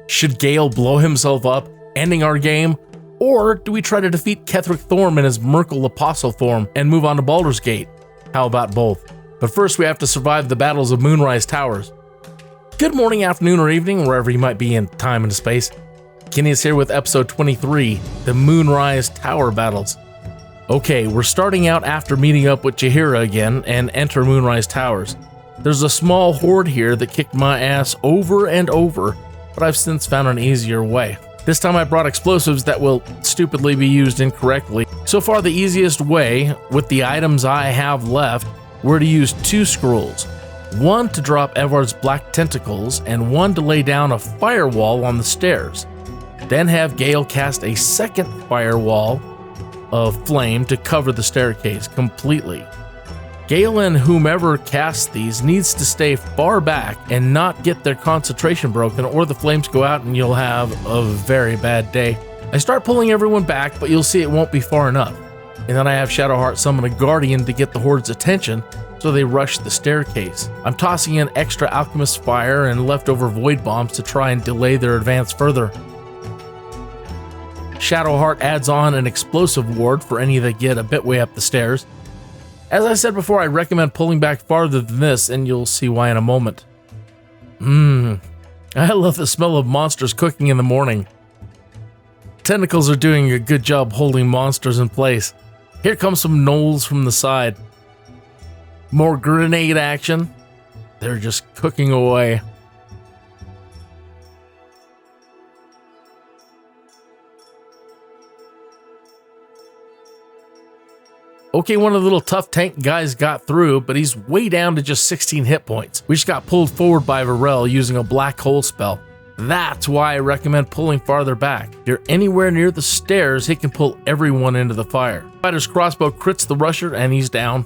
Should Gale blow himself up, ending our game? Or do we try to defeat Kethric Thorm in his Myrkul apostle form and move on to Baldur's Gate? How about both? But first we have to survive the battles of Moonrise Towers. Good morning, afternoon, or evening, wherever you might be in time and space. Kinneas here with episode 23, the Moonrise Tower battles. Okay, we're starting out after meeting up with Jaheira again and enter Moonrise Towers. There's a small horde here that kicked my ass over and over, but I've since found an easier way. This time I brought explosives that will stupidly be used incorrectly. So far the easiest way, with the items I have left, were to use 2 scrolls. One to drop Evard's black tentacles and one to lay down a firewall on the stairs. Then have Gale cast a second firewall of flame to cover the staircase completely. Gale and whomever casts these needs to stay far back and not get their concentration broken, or the flames go out and you'll have a very bad day. I start pulling everyone back, but you'll see it won't be far enough. And then I have Shadowheart summon a guardian to get the horde's attention, so they rush the staircase. I'm tossing in extra alchemist fire and leftover void bombs to try and delay their advance further. Shadowheart adds on an explosive ward for any that get a bit way up the stairs. As I said before, I recommend pulling back farther than this, and you'll see why in a moment. I love the smell of monsters cooking in the morning. Tentacles are doing a good job holding monsters in place. Here comes some gnolls from the side. More grenade action. They're just cooking away. Okay, one of the little tough tank guys got through, but he's way down to just 16 hit points. We just got pulled forward by Varel using a black hole spell. That's why I recommend pulling farther back. If you're anywhere near the stairs, he can pull everyone into the fire. Fighter's crossbow crits the rusher and he's down.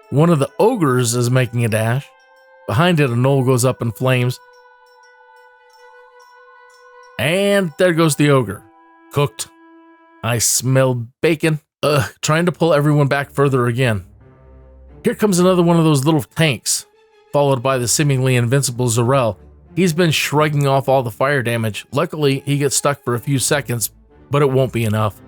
One of the ogres is making a dash. Behind it, a gnoll goes up in flames. And there goes the ogre. Cooked. I smell bacon. Trying to pull everyone back further again. Here comes another one of those little tanks, followed by the seemingly invincible Zevlor. He's been shrugging off all the fire damage. Luckily, he gets stuck for a few seconds, but it won't be enough.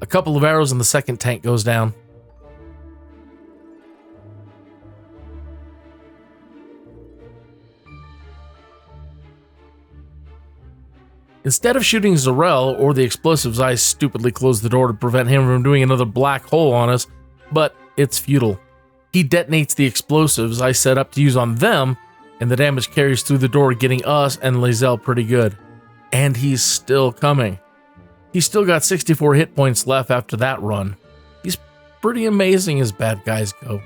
A couple of arrows and the second tank goes down. Instead of shooting Zevlor or the explosives, I stupidly closed the door to prevent him from doing another black hole on us, but it's futile. He detonates the explosives I set up to use on them, and the damage carries through the door, getting us and Lae'zel pretty good. And he's still coming. He's still got 64 hit points left after that run. He's pretty amazing as bad guys go.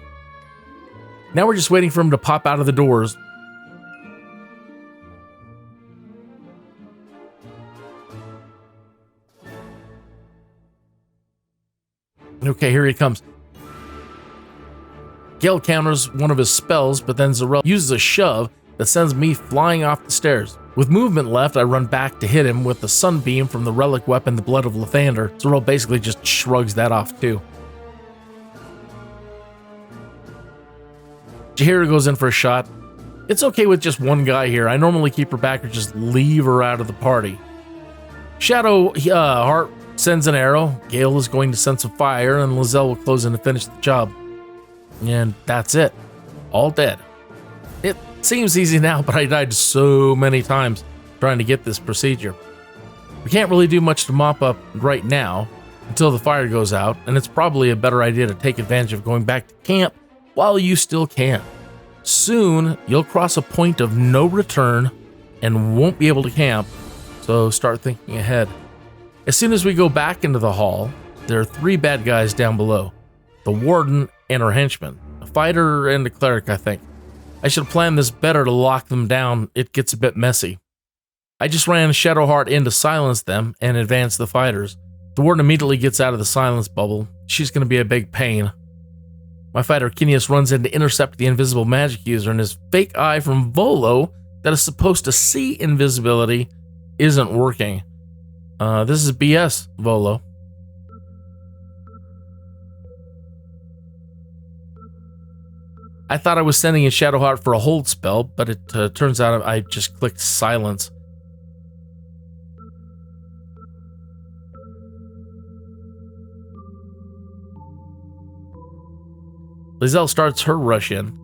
Now we're just waiting for him to pop out of the doors. Okay, here he comes. Gale counters one of his spells, but then Zevlor uses a shove that sends me flying off the stairs. With movement left, I run back to hit him with the sunbeam from the relic weapon, the Blood of Lathander. Zevlor basically just shrugs that off too. Jaheira goes in for a shot. It's okay with just one guy here. I normally keep her back or just leave her out of the party. Shadowheart sends an arrow. Gale is going to send some fire, and Lae'zel will close in to finish the job. And that's it. All dead. It seems easy now, but I died so many times trying to get this procedure. We can't really do much to mop up right now until the fire goes out, and it's probably a better idea to take advantage of going back to camp while you still can. Soon, you'll cross a point of no return and won't be able to camp, so start thinking ahead. As soon as we go back into the hall, there are 3 bad guys down below. The Warden and her henchman. A fighter and a cleric, I think. I should plan this better to lock them down. It gets a bit messy. I just ran Shadowheart in to silence them and advance the fighters. The Warden immediately gets out of the silence bubble. She's going to be a big pain. My fighter Kinneas runs in to intercept the invisible magic user, and his fake eye from Volo that is supposed to see invisibility isn't working. This is BS, Volo. I thought I was sending in Shadowheart for a hold spell, but it turns out I just clicked silence. Lizelle starts her rush in.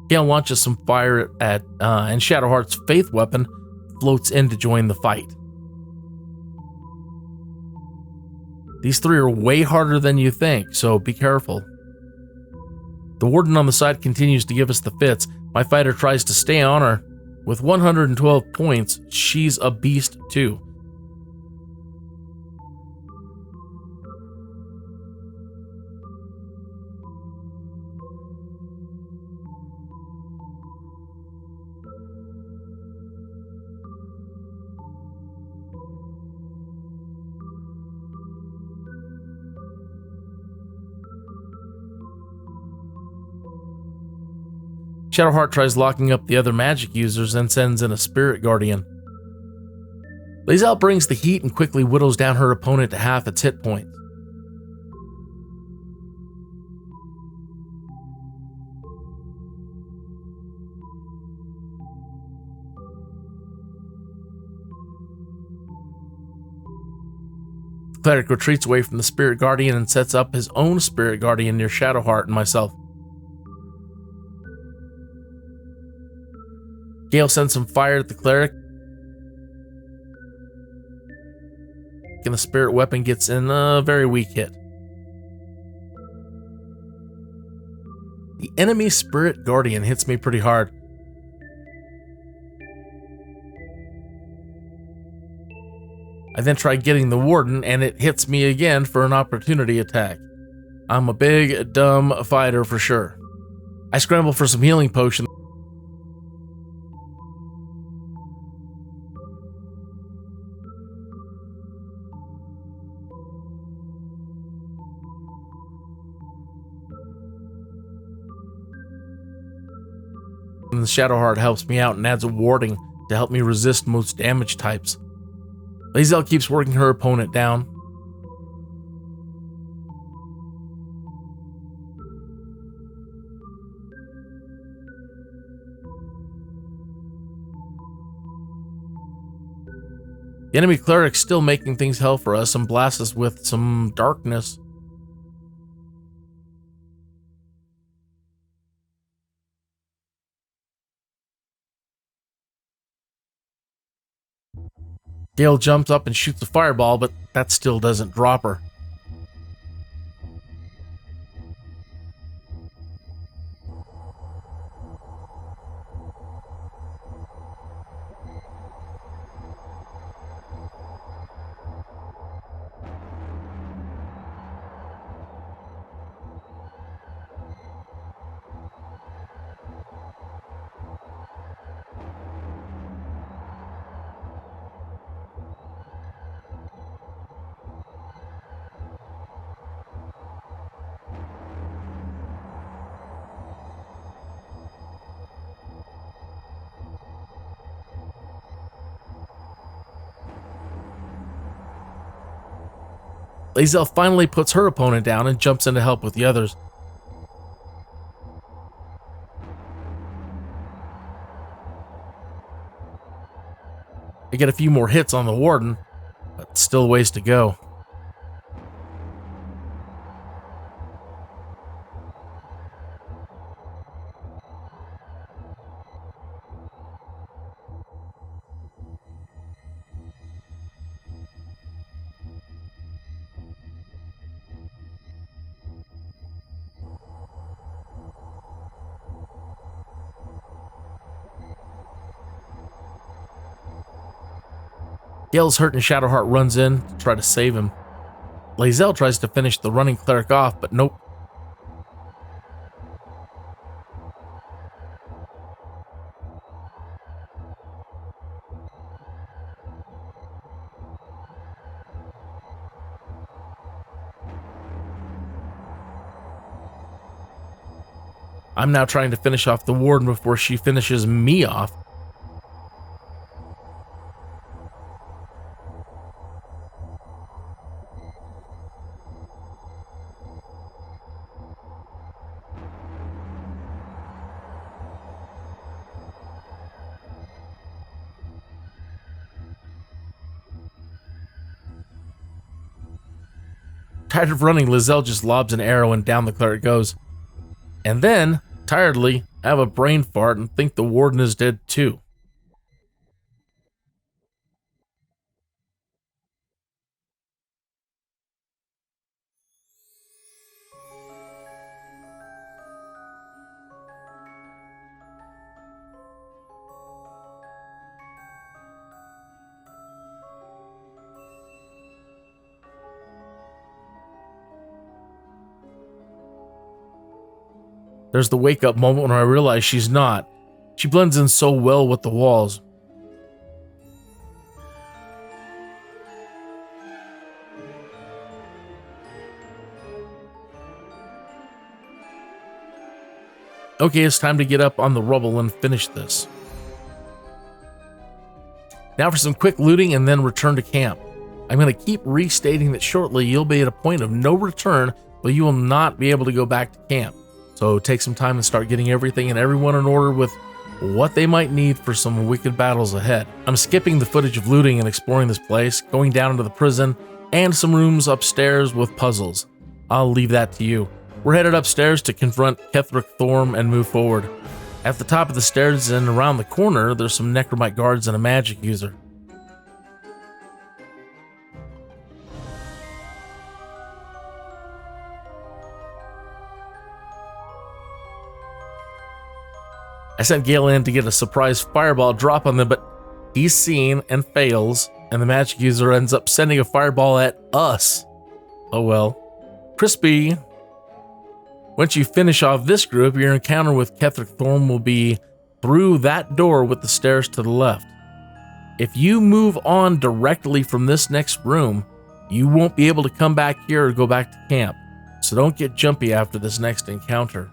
Gale launches some fire at, and Shadowheart's faith weapon floats in to join the fight. These three are way harder than you think, so be careful. The Warden on the side continues to give us the fits. My fighter tries to stay on her. With 112 points, she's a beast too. Shadowheart tries locking up the other magic users and sends in a Spirit Guardian. Lizelle brings the heat and quickly whittles down her opponent to half its hit points. The cleric retreats away from the Spirit Guardian and sets up his own Spirit Guardian near Shadowheart and myself. Gale sends some fire at the cleric, and the spirit weapon gets in a very weak hit. The enemy Spirit Guardian hits me pretty hard. I then try getting the Warden, and it hits me again for an opportunity attack. I'm a big, dumb fighter for sure. I scramble for some healing potion. And the Shadowheart helps me out and adds a warding to help me resist most damage types. Lizelle keeps working her opponent down. The enemy cleric's still making things hell for us and blasts us with some darkness. Gale jumps up and shoots a fireball, but that still doesn't drop her. Lizelle finally puts her opponent down and jumps in to help with the others. I get a few more hits on the Warden, but still a ways to go. Gale's hurt and Shadowheart runs in to try to save him. Lae'zel tries to finish the running cleric off, but nope. I'm now trying to finish off the Warden before she finishes me off. Tired of running, Lae'zel just lobs an arrow and down the cleric goes. And then, tiredly, I have a brain fart and think the Warden is dead too. There's the wake-up moment when I realize she's not. She blends in so well with the walls. Okay, it's time to get up on the rubble and finish this. Now for some quick looting and then return to camp. I'm going to keep restating that shortly you'll be at a point of no return, but you will not be able to go back to camp. So take some time and start getting everything and everyone in order with what they might need for some wicked battles ahead. I'm skipping the footage of looting and exploring this place, going down into the prison, and some rooms upstairs with puzzles. I'll leave that to you. We're headed upstairs to confront Kethric, Thorm, and move forward. At the top of the stairs and around the corner, there's some necromite guards and a magic user. I sent Gale in to get a surprise fireball drop on them, but he's seen and fails, and the magic user ends up sending a fireball at us. Oh well. Crispy. Once you finish off this group, your encounter with Kethric Thorm will be through that door with the stairs to the left. If you move on directly from this next room, you won't be able to come back here or go back to camp, so don't get jumpy after this next encounter.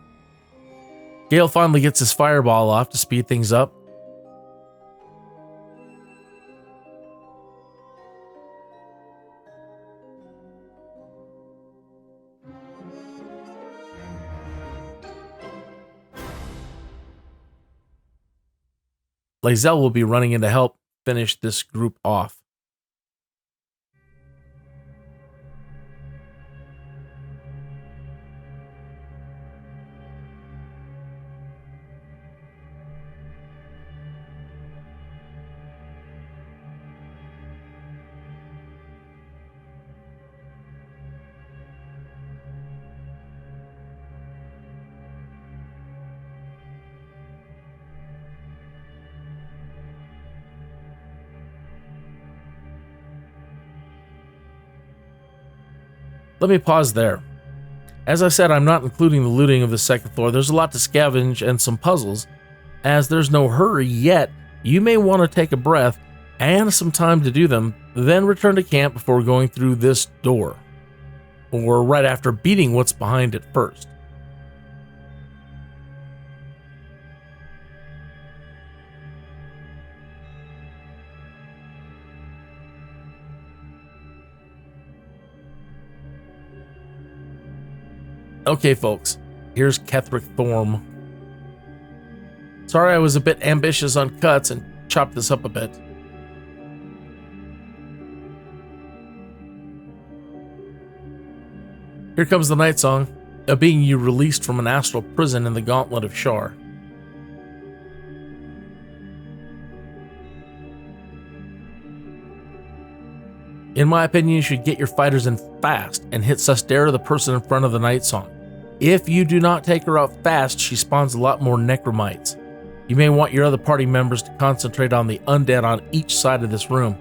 Gale finally gets his fireball off to speed things up. Lae'zel will be running in to help finish this group off. Let me pause there. As I said, I'm not including the looting of the second floor. There's a lot to scavenge and some puzzles. As there's no hurry yet, you may want to take a breath and some time to do them, then return to camp before going through this door, or right after beating what's behind it first. Okay, folks, here's Kethric Thorm. Sorry I was a bit ambitious on cuts and chopped this up a bit. Here comes the night song, a being you released from an astral prison in the Gauntlet of Shar. In my opinion, you should get your fighters in fast and hit Susdara, the person in front of the night song. If you do not take her out fast, she spawns a lot more necromites. You may want your other party members to concentrate on the undead on each side of this room.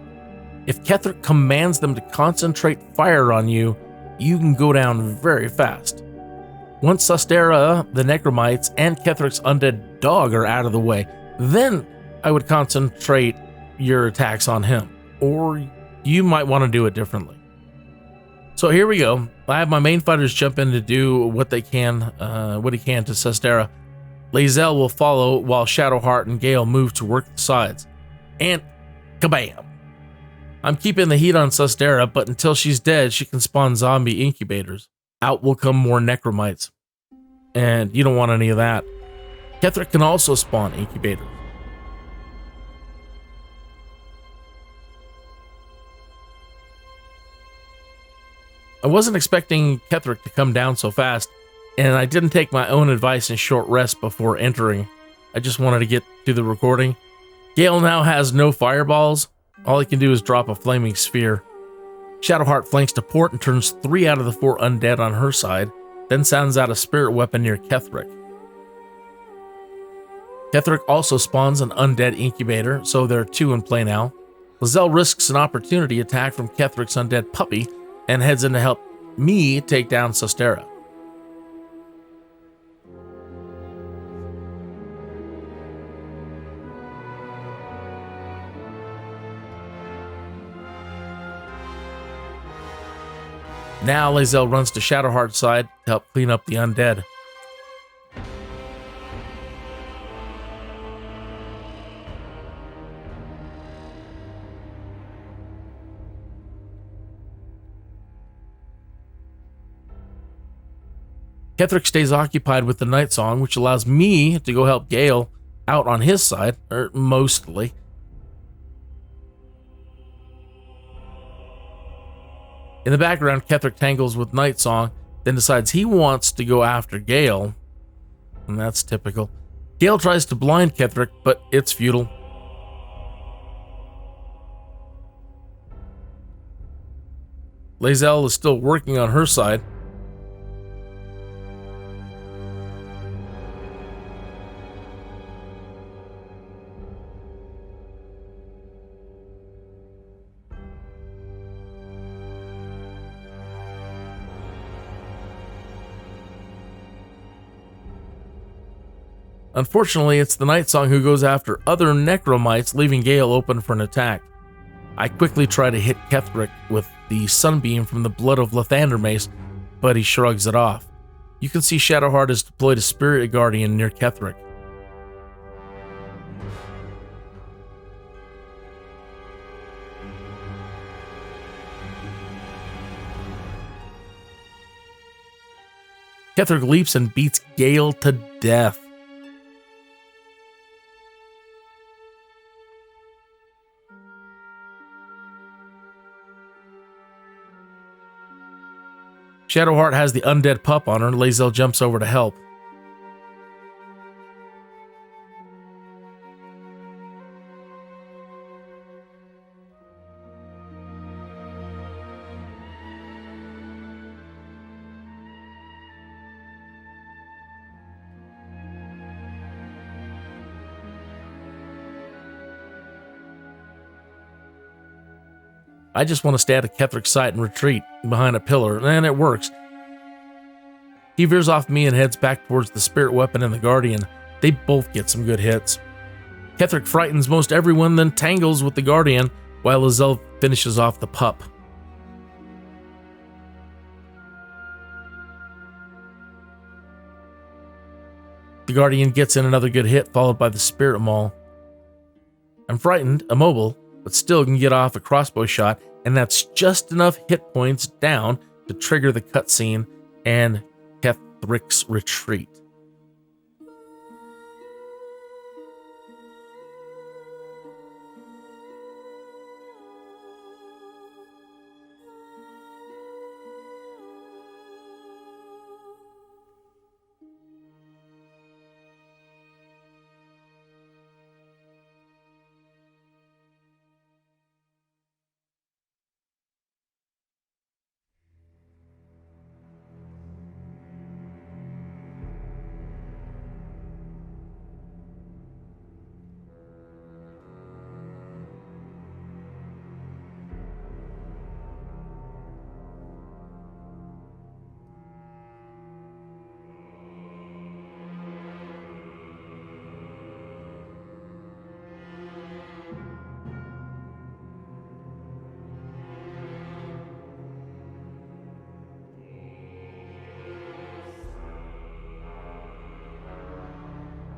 If Kethric commands them to concentrate fire on you, you can go down very fast. Once Susdara, the Necromites, and Kethric's undead dog are out of the way, then I would concentrate your attacks on him, or you might want to do it differently. So here we go. I have my main fighters jump in to do what he can to Susdara. Lae'zel will follow while Shadowheart and Gale move to work the sides. And kabam! I'm keeping the heat on Susdara, but until she's dead, she can spawn zombie incubators. Out will come more Necromites. And you don't want any of that. Kethric can also spawn incubators. I wasn't expecting Kethric to come down so fast, and I didn't take my own advice and short rest before entering. I just wanted to get to the recording. Gale now has no fireballs. All he can do is drop a flaming sphere. Shadowheart flanks to port and turns 3 out of the 4 undead on her side, then sounds out a spirit weapon near Kethric. Kethric also spawns an undead incubator, so there are 2 in play now. Lae'zel risks an opportunity attack from Kethric's undead puppy and heads in to help me take down Susdara. Now Lae'zel runs to Shadowheart's side to help clean up the undead. Kethric stays occupied with the Night Song, which allows me to go help Gale out on his side, or mostly. In the background, Kethric tangles with Night Song, then decides he wants to go after Gale, and that's typical. Gale tries to blind Kethric, but it's futile. Lae'zel is still working on her side. Unfortunately, it's the Night Song who goes after other Necromites, leaving Gale open for an attack. I quickly try to hit Kethric with the Sunbeam from the Blood of Lathander Mace, but he shrugs it off. You can see Shadowheart has deployed a Spirit Guardian near Kethric. Kethric leaps and beats Gale to death. Shadowheart has the undead pup on her, and Lae'zel jumps over to help. I just want to stay out of Kethric's sight and retreat behind a pillar, and it works. He veers off me and heads back towards the Spirit Weapon and the Guardian. They both get some good hits. Kethric frightens most everyone, then tangles with the Guardian, while Lae'zel finishes off the pup. The Guardian gets in another good hit, followed by the Spirit Maul. I'm frightened, immobile, but still can get off a crossbow shot, and that's just enough hit points down to trigger the cutscene and Kethric's retreat.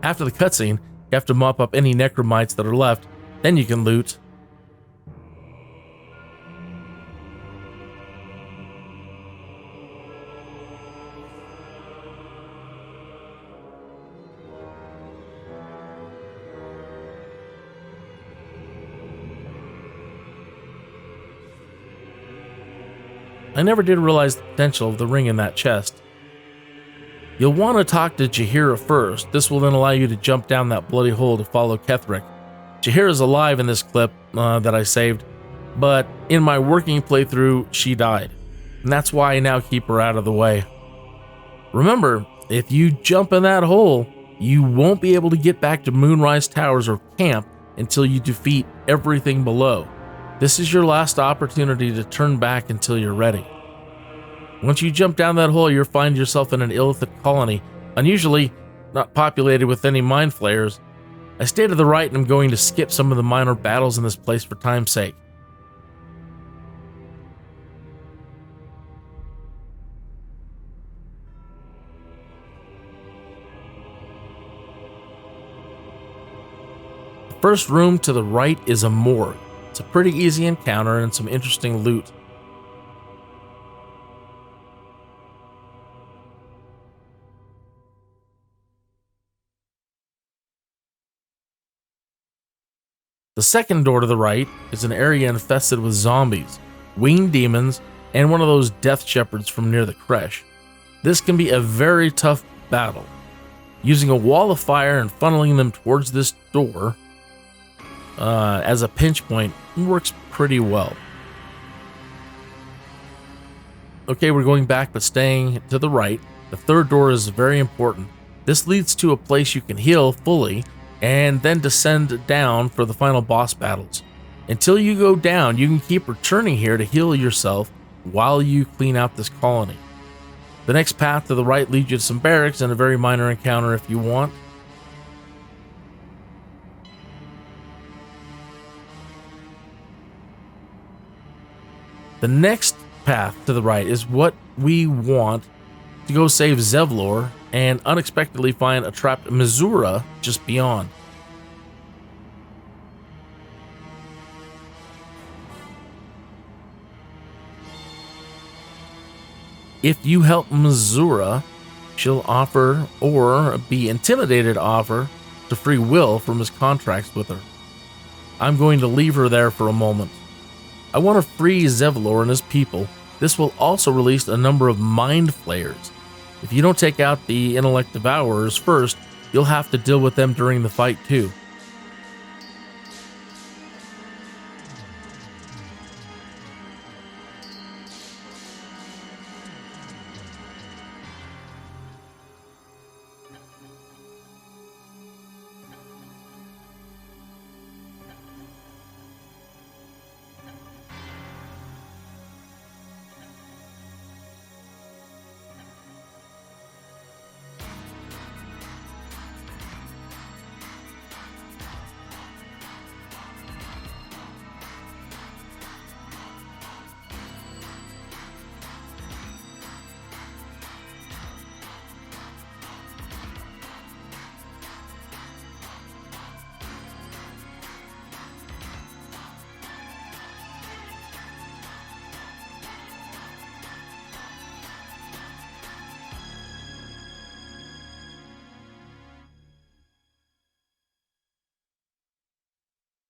After the cutscene, you have to mop up any necromites that are left, then you can loot. I never did realize the potential of the ring in that chest. You'll want to talk to Jaheira first. This will then allow you to jump down that bloody hole to follow Kethric. Jaheira is alive in this clip that I saved, but in my working playthrough, she died. And that's why I now keep her out of the way. Remember, if you jump in that hole, you won't be able to get back to Moonrise Towers or camp until you defeat everything below. This is your last opportunity to turn back until you're ready. Once you jump down that hole, you'll find yourself in an Ilithid colony, unusually not populated with any mind flayers. I stay to the right and I'm going to skip some of the minor battles in this place for time's sake. The first room to the right is a morgue. It's a pretty easy encounter and some interesting loot. The second door to the right is an area infested with zombies, winged demons, and one of those death shepherds from near the creche. This can be a very tough battle. Using a wall of fire and funneling them towards this door as a pinch point works pretty well. Okay, we're going back but staying to the right. The third door is very important. This leads to a place you can heal fully and then descend down for the final boss battles. Until you go down, you can keep returning here to heal yourself while you clean out this colony. The next path to the right leads you to some barracks and a very minor encounter if you want. The next path to the right is what we want to go save Zevlor and unexpectedly find a trapped Mizoura just beyond. If you help Mizoura, she'll offer or be intimidated to offer to free will from his contracts with her. I'm going to leave her there for a moment. I want to free Zevlor and his people. This will also release a number of mind flayers. If you don't take out the intellect devourers first, you'll have to deal with them during the fight too.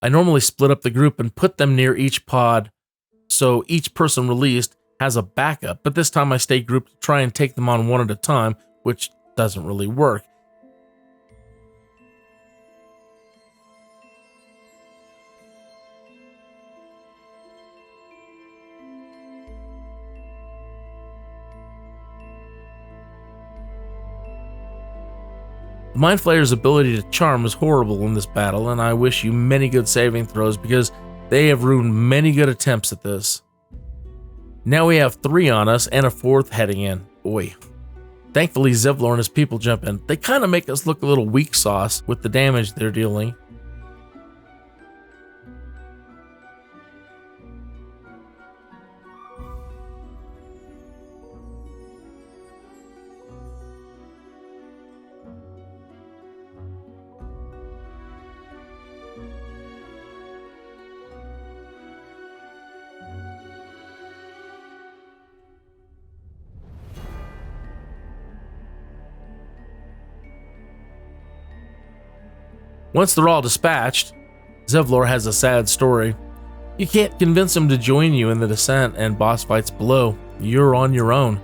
I normally split up the group and put them near each pod so each person released has a backup, but this time I stay grouped to try and take them on one at a time, which doesn't really work. The Mind Flayer's ability to charm is horrible in this battle, and I wish you many good saving throws because they have ruined many good attempts at this. Now we have 3 on us and a 4th heading in. Boy. Thankfully, Zevlor and his people jump in. They kind of make us look a little weak sauce with the damage they're dealing. Once they're all dispatched, Zevlor has a sad story. You can't convince him to join you in the descent and boss fights below. You're on your own.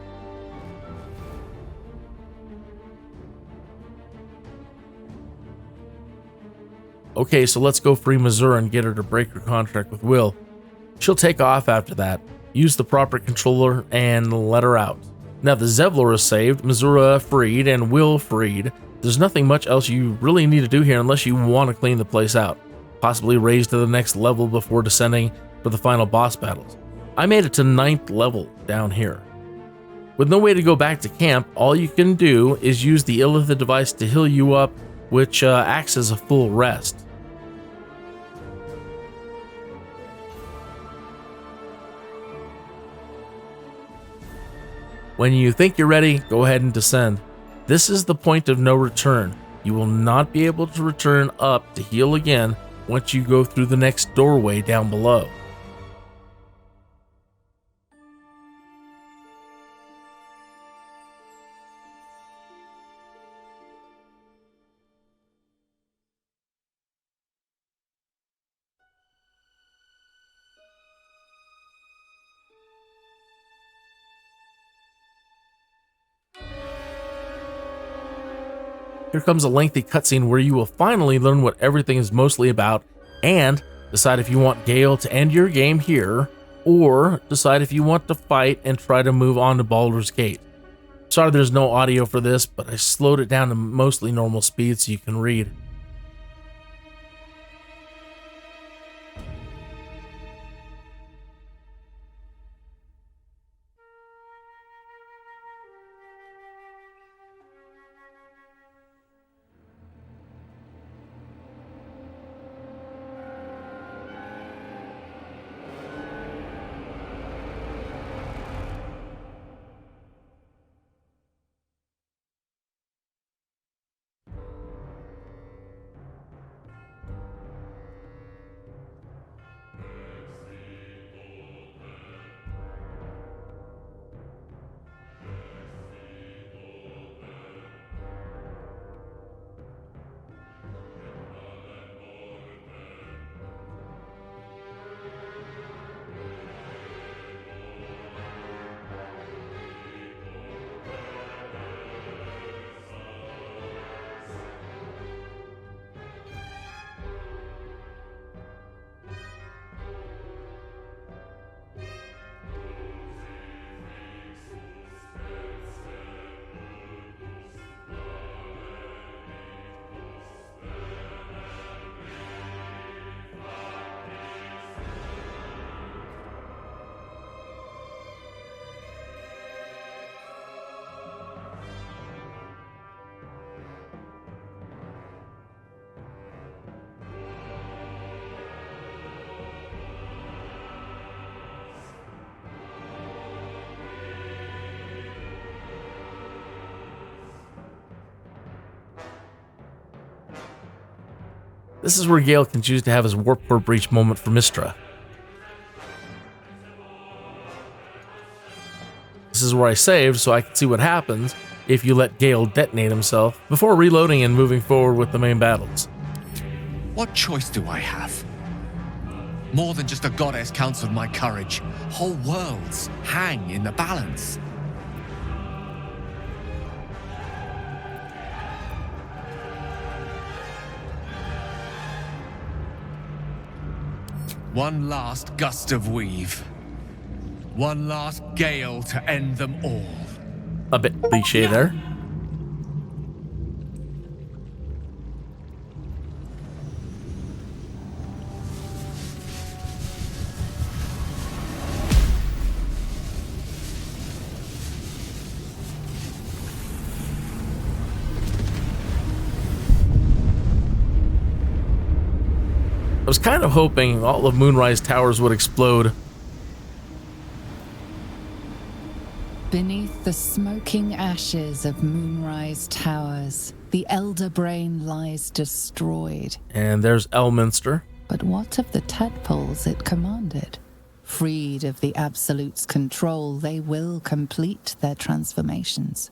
Okay, so let's go free Mizoura and get her to break her contract with Will. She'll take off after that. Use the proper controller and let her out. Now the Zevlor is saved, Mizoura freed, and Will freed. There's nothing much else you really need to do here unless you want to clean the place out. Possibly raise to the next level before descending for the final boss battles. I made it to 9th level down here. With no way to go back to camp, all you can do is use the Ilithid device to heal you up, which acts as a full rest. When you think you're ready, go ahead and descend. This is the point of no return. You will not be able to return up to heal again once you go through the next doorway down below. Here comes a lengthy cutscene where you will finally learn what everything is mostly about and decide if you want Gale to end your game here or decide if you want to fight and try to move on to Baldur's Gate. Sorry there's no audio for this, but I slowed it down to mostly normal speed so you can read. This is where Gale can choose to have his warp core breach moment for Mystra. This is where I saved so I can see what happens if you let Gale detonate himself before reloading and moving forward with the main battles. What choice do I have? More than just a goddess counts with my courage. Whole worlds hang in the balance. One last gust of weave. One last gale to end them all. A bit cliche there. I was kind of hoping all of Moonrise towers would explode. Beneath the smoking ashes of Moonrise towers, the Elder Brain lies destroyed. And there's Elminster. But what of the tadpoles it commanded? Freed of the Absolute's control, they will complete their transformations.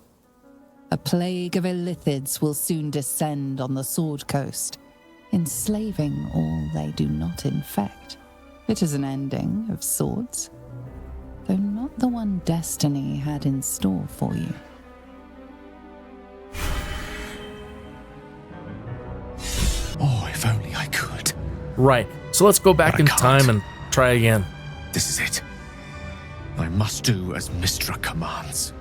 A plague of Ilithids will soon descend on the Sword Coast. enslaving all they do not infect. It is an ending of sorts, though not the one destiny had in store for you. Oh, if only I could. Right, so let's go back But I in can't. time and try again. This is it. I must do as Mystra commands.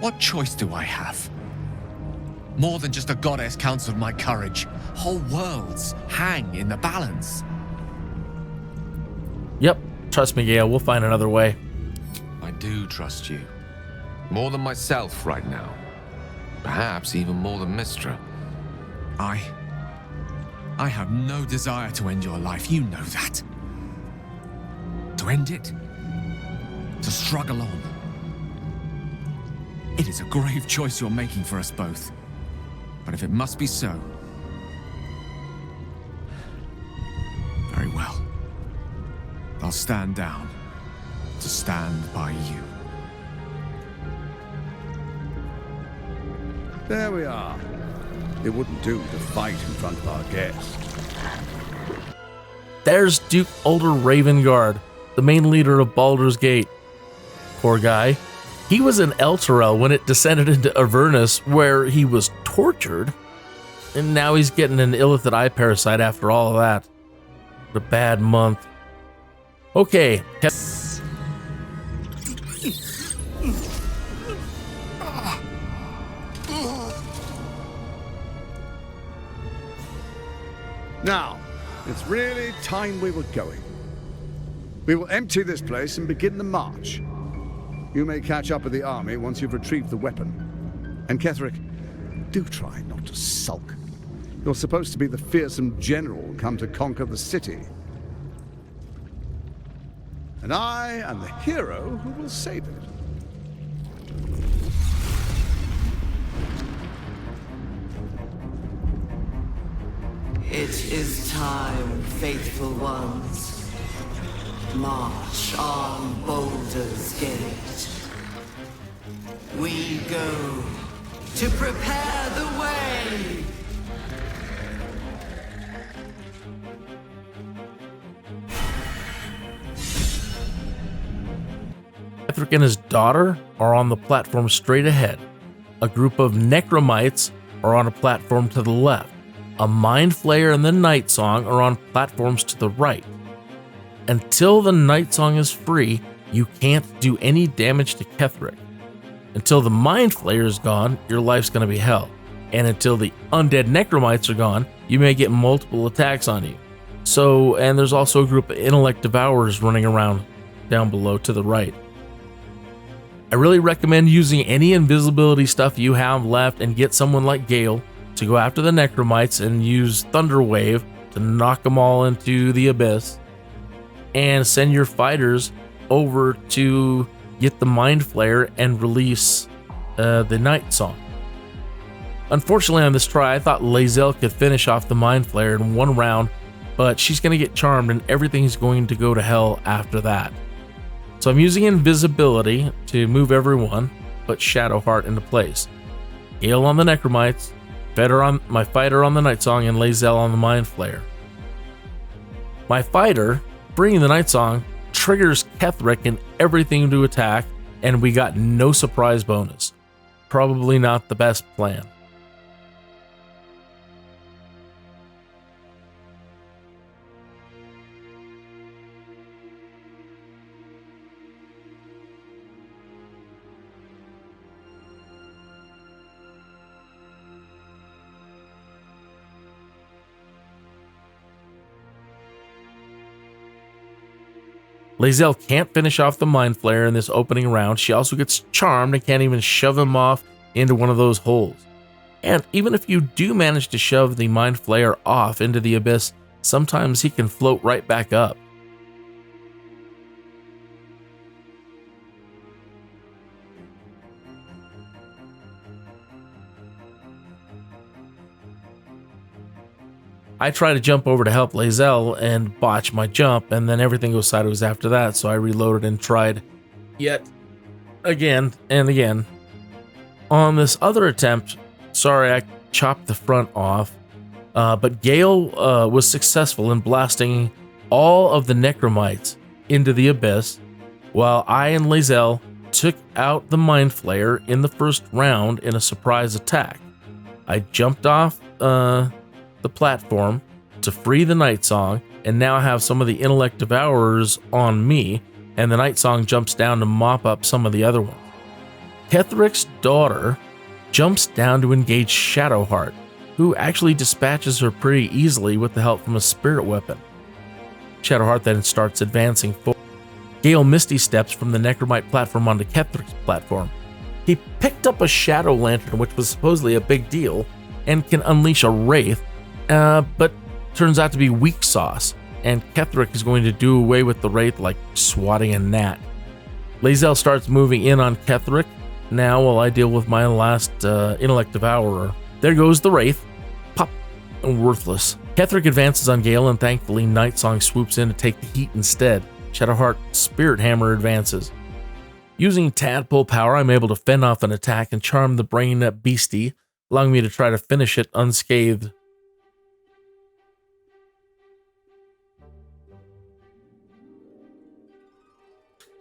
What choice do I have? More than just a goddess counseled my courage. Whole worlds hang in the balance. Yep, trust me, Gale, we'll find another way. I do trust you. More than myself right now. Perhaps even more than Mystra. I have no desire to end your life, you know that. To end it, to struggle on. It is a grave choice you're making for us both. But if it must be so, very well. I'll stand down to stand by you. There we are. It wouldn't do to fight in front of our guest. There's Duke Ulder Ravenguard, the main leader of Baldur's Gate. Poor guy. He was in Elturel when it descended into Avernus, where he was tortured. And now he's getting an Ilithid eye parasite after all of that. What a bad month. Okay. Now, it's really time we were going. We will empty this place and begin the march. You may catch up with the army once you've retrieved the weapon. And Kethric, do try not to sulk. You're supposed to be the fearsome general come to conquer the city. And I am the hero who will save it. It is time, faithful ones. March on Baldur's Gate. We go to prepare the way. Kethric and his daughter are on the platform straight ahead. A group of necromites are on a platform to the left. A Mind Flayer and the Night Song are on platforms to the right. Until the Night Song is free, you can't do any damage to Kethric. Until the Mind Flayer is gone, your life's going to be hell. And until the undead necromites are gone, you may get multiple attacks on you. So, and there's also a group of intellect devourers running around down below to the right. I really recommend using any invisibility stuff you have left and get someone like Gale to go after the necromites and use Thunder Wave to knock them all into the abyss, and send your fighters over to get the Mind Flayer and release the Night Song. Unfortunately on this try, I thought Lae'zel could finish off the Mind Flayer in one round, but she's going to get charmed and everything's going to go to hell after that. So I'm using invisibility to move everyone, but Shadowheart into place. Gale on the necromites, my fighter on the Night Song, and Lae'zel on the Mind Flayer. My fighter, bringing the Night Song, triggers Kethric and everything to attack, and we got no surprise bonus. Probably not the best plan. Lae'zel can't finish off the Mind Flayer in this opening round. She also gets charmed and can't even shove him off into one of those holes. And even if you do manage to shove the Mind Flayer off into the abyss, sometimes he can float right back up. I try to jump over to help Lae'zel and botch my jump, and then everything goes sideways after that, so I reloaded and tried yet again and again. On this other attempt, Sorry, I chopped the front off. But Gale was successful in blasting all of the necromites into the abyss, while I and Lae'zel took out the Mind Flayer in the first round in a surprise attack. I jumped off the platform to free the Night Song, and now have some of the Intellect Devourers on me, and the Night Song jumps down to mop up some of the other ones. Kethric's daughter jumps down to engage Shadowheart, who actually dispatches her pretty easily with the help from a spirit weapon. Shadowheart then starts advancing forward. Gale Misty steps from the Necromite platform onto Kethric's platform. He picked up a Shadow Lantern, which was supposedly a big deal, and can unleash a Wraith, but turns out to be weak sauce, and Kethric is going to do away with the Wraith like swatting a gnat. Lae'zel starts moving in on Kethric now while I deal with my last Intellect Devourer. There goes the Wraith. Pop. Worthless. Kethric advances on Gale, and thankfully Night Song swoops in to take the heat instead. Shadowheart Spirit Hammer advances. Using Tadpole power, I'm able to fend off an attack and charm the brain beastie, allowing me to try to finish it unscathed.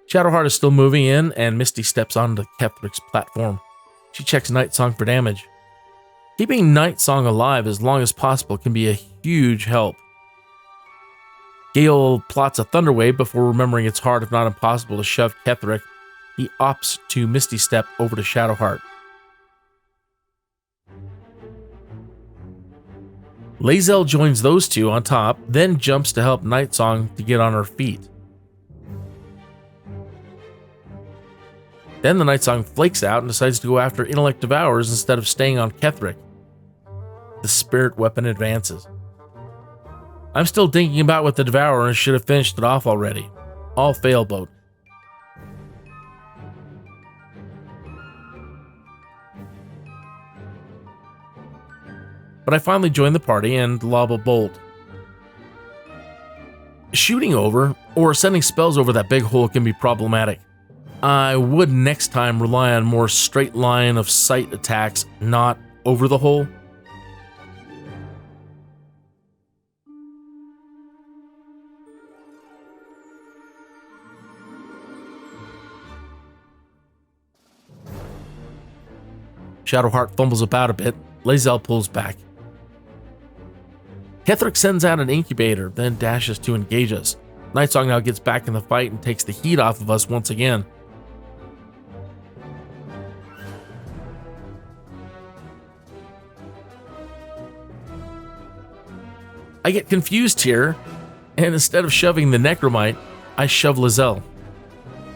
Shadowheart is still moving in, and Misty steps onto Kethric's platform. She checks Night Song for damage. Keeping Night Song alive as long as possible can be a huge help. Gale plots a Thunder Wave before remembering it's hard, if not impossible, to shove Kethric. He opts to Misty Step over to Shadowheart. Lae'zel joins those two on top, then jumps to help Night Song to get on her feet. Then the Night Song flakes out and decides to go after Intellect Devourers instead of staying on Kethric. The spirit weapon advances. I'm still thinking about what the Devourer and should have finished it off already. All fail boat. But I finally join the party and lob a bolt. Shooting over or sending spells over that big hole can be problematic. I would next time rely on more straight line of sight attacks, not over the hole. Shadowheart fumbles about a bit. Lae'zel pulls back. Kethric sends out an incubator, then dashes to engage us. Night Song now gets back in the fight and takes the heat off of us once again. I get confused here, and instead of shoving the Necromite, I shove Lae'zel.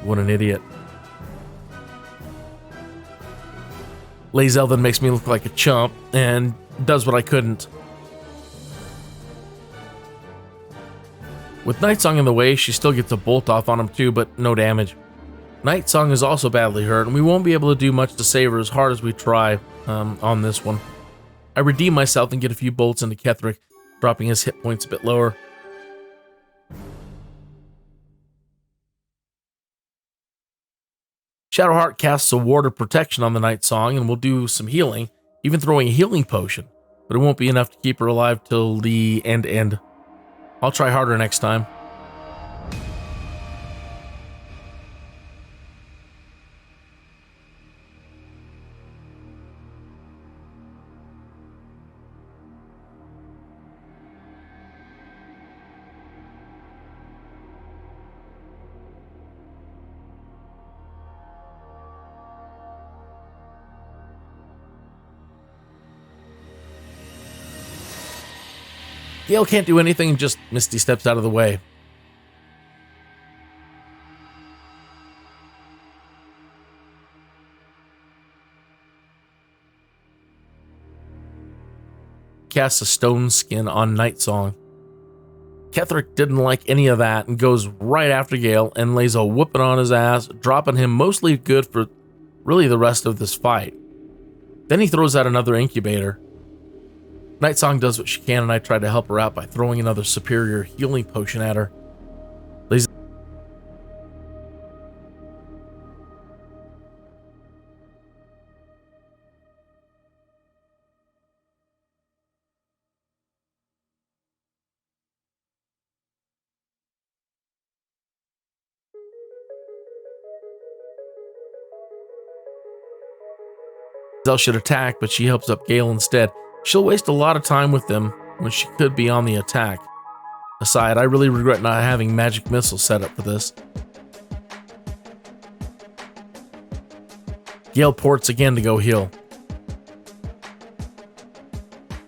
What an idiot. Lae'zel then makes me look like a chump and does what I couldn't. With Night Song in the way, she still gets a bolt off on him too, but no damage. Night Song is also badly hurt, and we won't be able to do much to save her as hard as we try on this one. I redeem myself and get a few bolts into Kethric, dropping his hit points a bit lower. Shadowheart casts a ward of protection on the Night Song and will do some healing, even throwing a healing potion, but it won't be enough to keep her alive till the end. I'll try harder next time. Gale can't do anything, just Misty steps out of the way. Casts a stone skin on Night Song. Kethric didn't like any of that and goes right after Gale and lays a whooping on his ass, dropping him mostly good for really the rest of this fight. Then he throws out another incubator. Night Song does what she can, and I try to help her out by throwing another superior healing potion at her. Zell should attack, but she helps up Gale instead. She'll waste a lot of time with them when she could be on the attack. Aside, I really regret not having magic missiles set up for this. Gale ports again to go heal.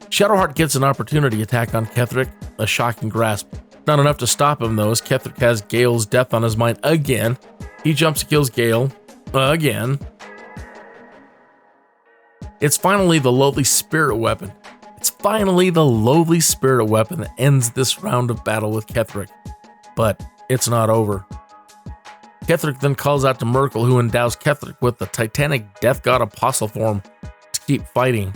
Shadowheart gets an opportunity attack on Kethric, a shocking grasp. Not enough to stop him though, as Kethric has Gale's death on his mind again. He jumps and kills Gale again. It's finally the lowly spirit weapon. It's finally the lowly spirit weapon that ends this round of battle with Kethric. But it's not over. Kethric then calls out to Myrkul, who endows Kethric with the titanic death god apostle form to keep fighting.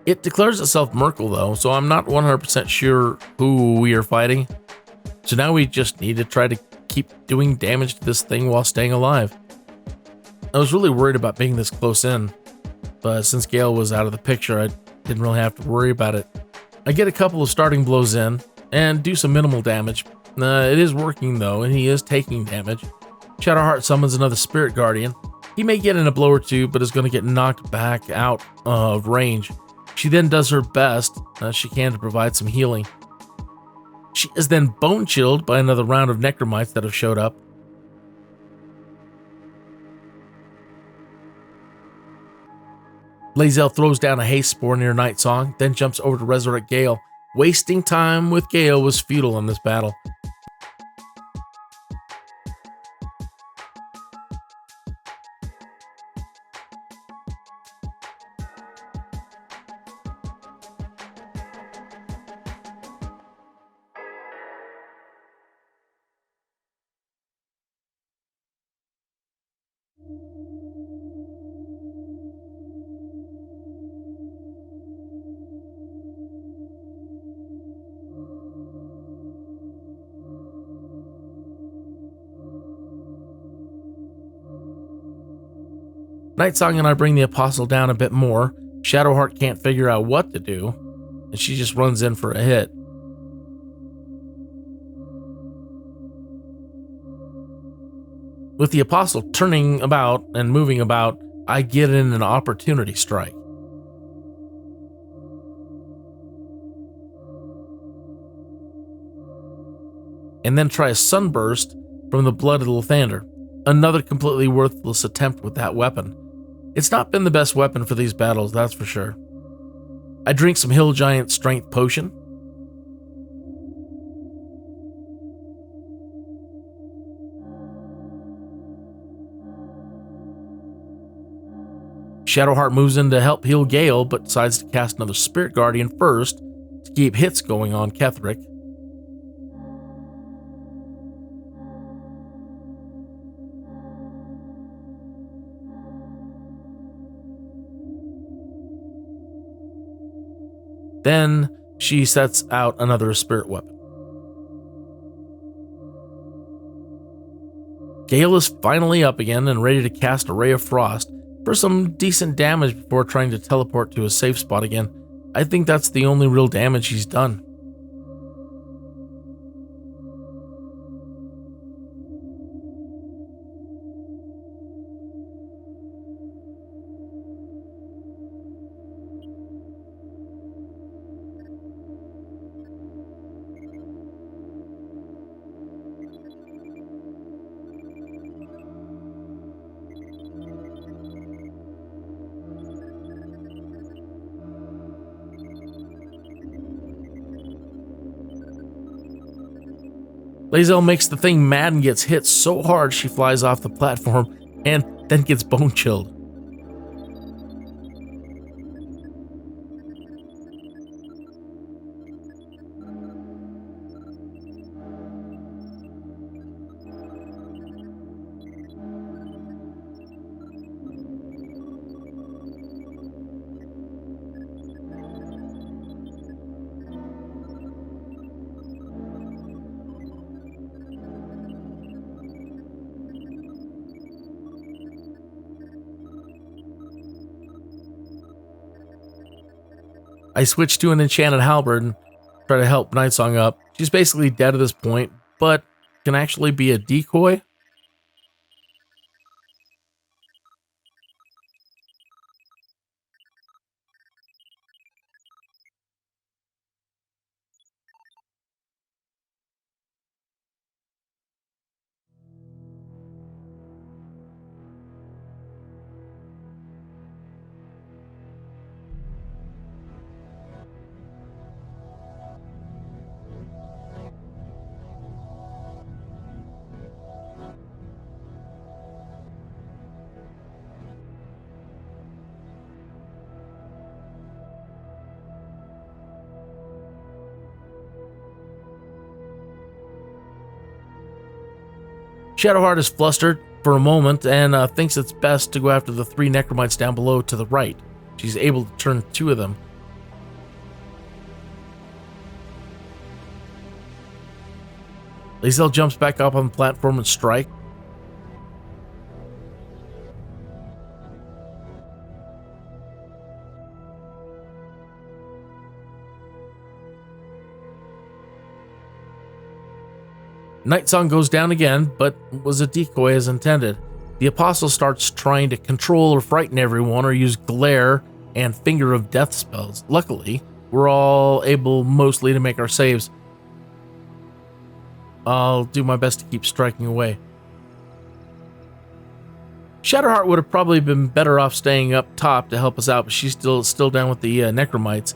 It declares itself Myrkul though, so I'm not 100% sure who we are fighting. So now we just need to try to keep doing damage to this thing while staying alive. I was really worried about being this close in, but since Gale was out of the picture, I didn't really have to worry about it. I get a couple of starting blows in and do some minimal damage. It is working though, and he is taking damage. Shadowheart summons another Spirit Guardian. He may get in a blow or two, but is going to get knocked back out of range. She then does her best she can to provide some healing. She is then bone chilled by another round of necromites that have showed up. Lae'zel throws down a haste spore near Nightsong, then jumps over to resurrect Gale. Wasting time with Gale was futile in this battle. Nightsong and I bring the Apostle down a bit more. Shadowheart can't figure out what to do, and she just runs in for a hit. With the Apostle turning about and moving about, I get in an opportunity strike. And then try a sunburst from the blood of Lathander. Another completely worthless attempt with that weapon. It's not been the best weapon for these battles, that's for sure. I drink some Hill Giant Strength Potion. Shadowheart moves in to help heal Gale, but decides to cast another Spirit Guardian first to keep hits going on Kethric. Then she sets out another spirit weapon. Gale is finally up again and ready to cast a Ray of Frost for some decent damage before trying to teleport to a safe spot again. I think that's the only real damage he's done. Lae'zel makes the thing mad and gets hit so hard she flies off the platform and then gets bone chilled. I switch to an enchanted halberd and try to help Nightsong up. She's basically dead at this point, but can actually be a decoy. Shadowheart is flustered for a moment and thinks it's best to go after the 3 necromites down below to the right. She's able to turn 2 of them. Lae'zel jumps back up on the platform and strike. Nightsong goes down again, but was a decoy as intended. The Apostle starts trying to control or frighten everyone or use glare and finger of death spells. Luckily, we're all able mostly to make our saves. I'll do my best to keep striking away. Shadowheart would have probably been better off staying up top to help us out, but she's still down with the necromites.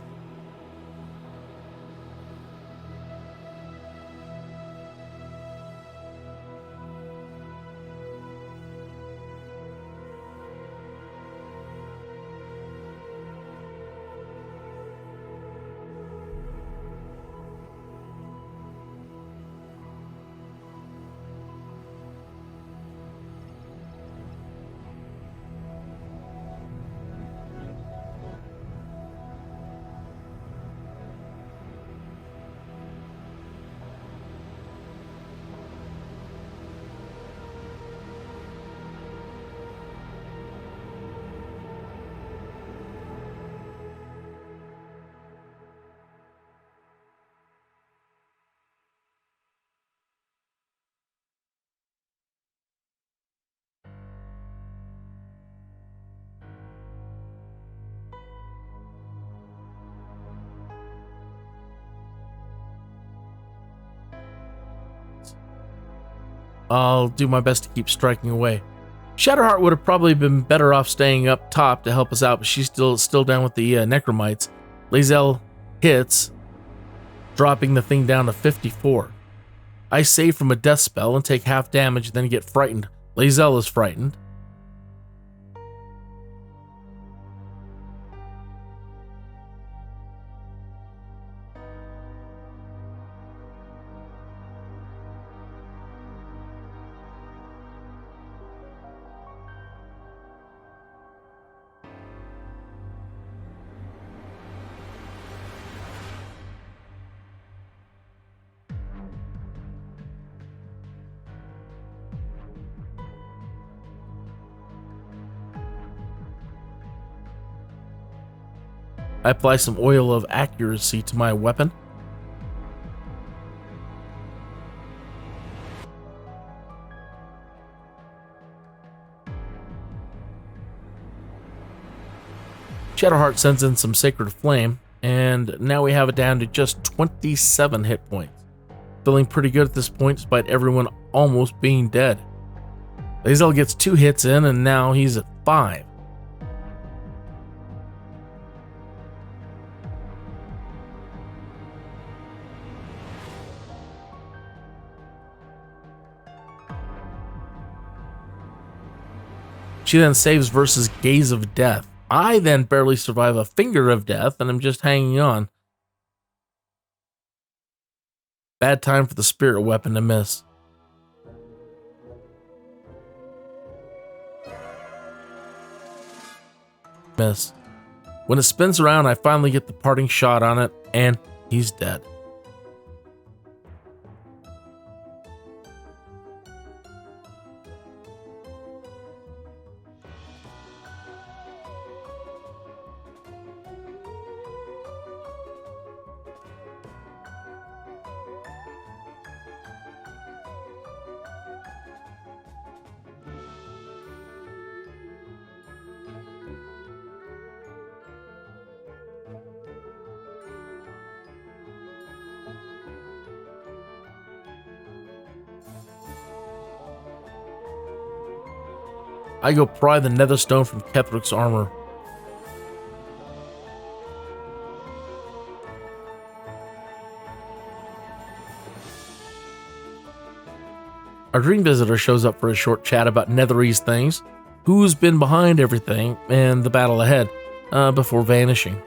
I'll do my best to keep striking away. Shadowheart would have probably been better off staying up top to help us out, but she's still down with the necromites. Lae'zel hits, dropping the thing down to 54. I save from a death spell and take half damage, then get frightened. Lae'zel is frightened. I apply some oil of accuracy to my weapon. Shadowheart sends in some Sacred Flame, and now we have it down to just 27 hit points. Feeling pretty good at this point despite everyone almost being dead. Lae'zel gets 2 hits in, and now he's at 5. She then saves versus Gaze of Death. I then barely survive a Finger of Death, and I'm just hanging on. Bad time for the spirit weapon to miss. When it spins around, I finally get the parting shot on it, and he's dead. I go pry the nether stone from Kethric's armor. Our dream visitor shows up for a short chat about Netherese things, who's been behind everything, and the battle ahead, before vanishing.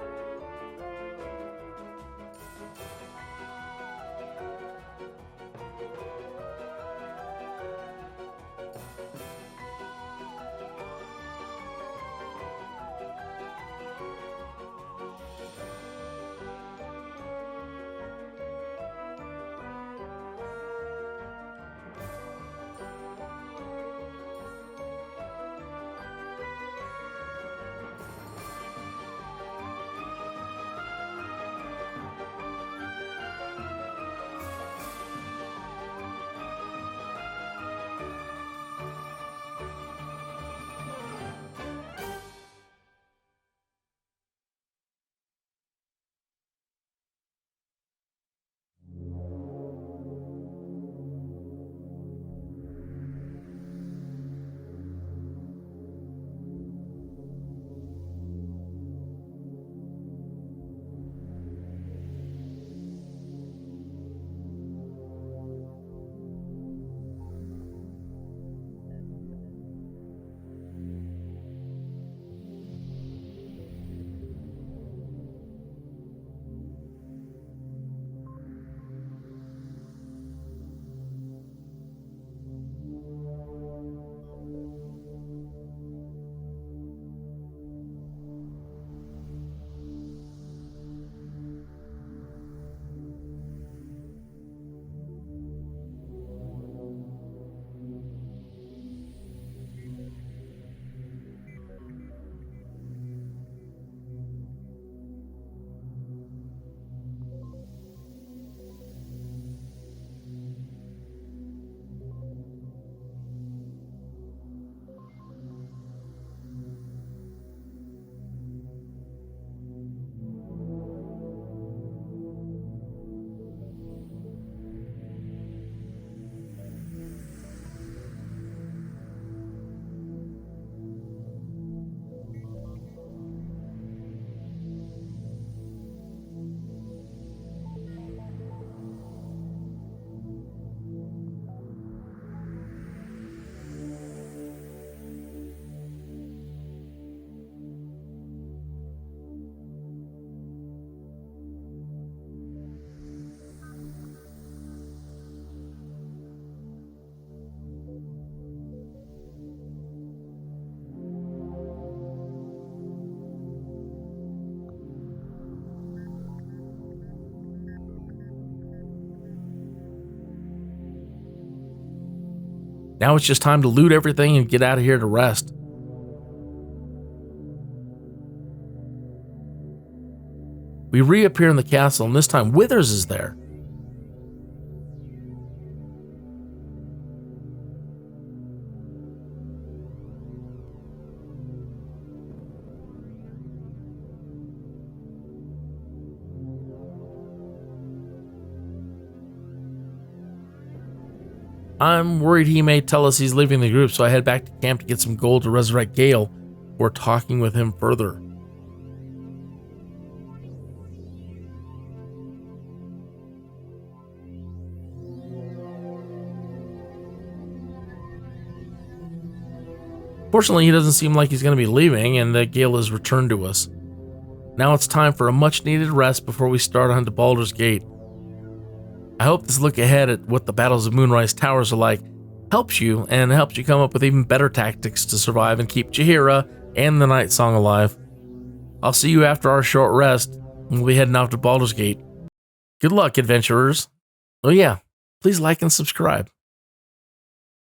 Now it's just time to loot everything and get out of here to rest. We reappear in the castle, and this time Withers is there. I'm worried he may tell us he's leaving the group, so I head back to camp to get some gold to resurrect Gale before talking with him further. Fortunately, he doesn't seem like he's going to be leaving, and Gale has returned to us. Now it's time for a much-needed rest before we start on to Baldur's Gate. I hope this look ahead at what the battles of Moonrise Towers are like helps you, and helps you come up with even better tactics to survive and keep Jaheira and the Night Song alive. I'll see you after our short rest, and we'll be heading off to Baldur's Gate. Good luck, adventurers. Oh yeah, please like and subscribe.